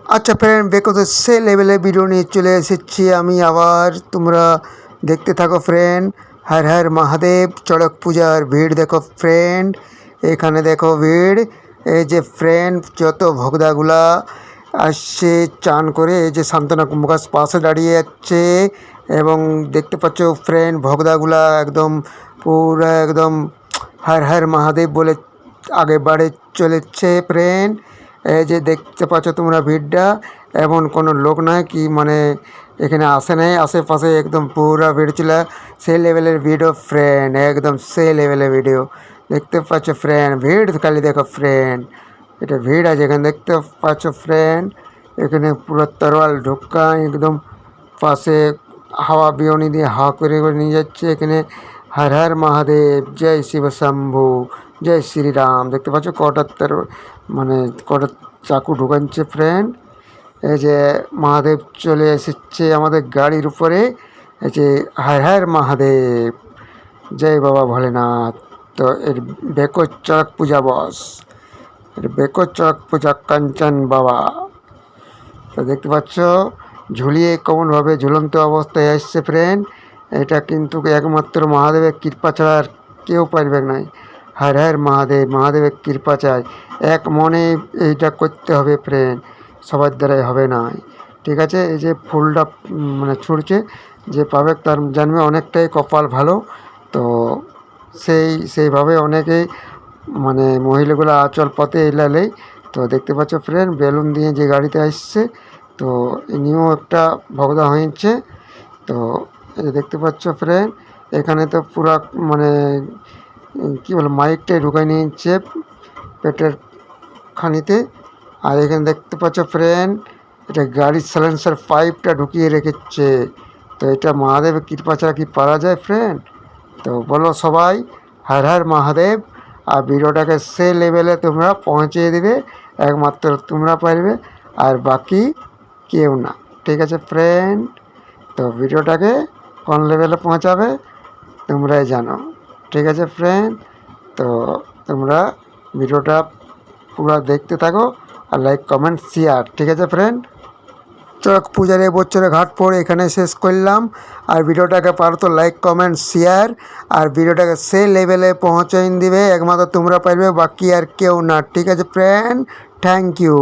আচ্ছা ফ্রেন্ড, বেকতে সে লেভেলে ভিডিও নিয়ে চলে এসেছি আমি আবার। তোমরা দেখতে থাকো ফ্রেন্ড। হর হর মহাদেব চড়ক পূজার ভিড় দেখো ফ্রেন্ড। এখানে দেখো ভিড়। এই যে ফ্রেন্ড যত ভক্তাগুলা আসছে চান করে, এই যে সান্তনা কুম্ভকার পাশে দাঁড়িয়ে যাচ্ছে। এবং দেখতে পাচ্ছ ফ্রেন্ড ভক্তাগুলা একদম পুরো একদম হর হর মহাদেব বলে আগে বাড়ে চলেছে ফ্রেন্ড। এই যে দেখতে পাচ্ছ তোমরা ভিড়টা, এমন কোনো লোক নয় কি মানে এখানে আসে নাই, আশেপাশে একদম পুরো ভিড় ছিল। সেই লেভেলের ভিডিও ফ্রেন্ড, একদম সেই লেভেলের ভিডিও দেখতে পাচ্ছ ফ্রেন্ড। ভিড় খালি দেখো ফ্রেন্ড, এটা ভিড় আছে এখানে দেখতে পাচ্ছ ফ্রেন্ড। এখানে পুরো তরোয়াল ঢোকা একদম পাশে হাওয়া বিয়নি দিয়ে হাওয়া করে করে নিয়ে যাচ্ছে। এখানে হর হর মহাদেব, জয় শিব শম্ভু, জয় শ্রীরাম। দেখতে পাচ্ছ কটা মানে কটা চাকু ঢুকাচ্ছে ফ্রেন্ড। এই যে মহাদেব চলে এসেছে আমাদের গাড়ির উপরে। এই যে হর হর মহাদেব, জয় বাবা ভোলেনাথ। তো এর বেকর চড়ক পূজা বস, এর বেকর চড়ক পূজা কাঞ্চন বাবা। তো দেখতে পাচ্ছ ঝুলিয়ে কেমনভাবে ঝুলন্ত অবস্থায় আসছে ফ্রেন্ড। এটা কিন্তু একমাত্র মহাদেবের কৃপা ছাড়া আর কেউ পারবে না। হর হর মহাদেব, মহাদেবের কৃপা চাই, এক মনে এইটা করতে হবে ফ্রেন্ড, সবার দ্বারাই হবে না। ঠিক আছে, এই যে ফুলটা মানে ছুটছে, যে পাবে তার জানবে অনেকটাই কপাল ভালো। তো সেইভাবে অনেকেই মানে মহিলাগুলো আচল পথে এলালেই। তো দেখতে পাচ্ছ ফ্রেন্ড বেলুন দিয়ে যে গাড়িতে আসছে, তো ইনিও একটা ভগদা হয়েছে। তো এই দেখতে পাচ্ছ ফ্রেন্ড, এখানে তো পুরা মানে কী বলে মাইকটাই ঢুকাই নিয়েছে পেটের খানিতে। আর এখানে দেখতে পাচ্ছ ফ্রেন্ড, এটা গাড়ির সাইলেন্সার পাইপটা ঢুকিয়ে রেখেছে। তো এটা মহাদেবের কৃপা ছাড়া কি পারা যায় ফ্রেন্ড? তো বলো সবাই হর হর মহাদেব। আর ভিডিওটাকে সে লেভেলে তোমরা পৌঁছে দেবে, একমাত্র তোমরা পারবে আর বাকি কেউ না। ঠিক আছে ফ্রেন্ড, তো ভিডিওটাকে কোন লেভেলে পৌঁছাবে তোমরাই জানো। ঠিক আছে ফ্রেন্ড, তো তোমরা ভিডিওটা পুরো দেখতে থাকো আর লাইক কমেন্ট শেয়ার। ঠিক আছে ফ্রেন্ড, চড়ক পূজার এবছরে ঘাট পড়ে এখানে শেষ করলাম। আর ভিডিওটাকে পারো তো লাইক কমেন্ট শেয়ার, আর ভিডিওটাকে সে লেভেলে পৌঁছাই দিবে, একমাত্র তোমরা পারবে বাকি আর কেউ না। ঠিক আছে ফ্রেন্ড, থ্যাংক ইউ।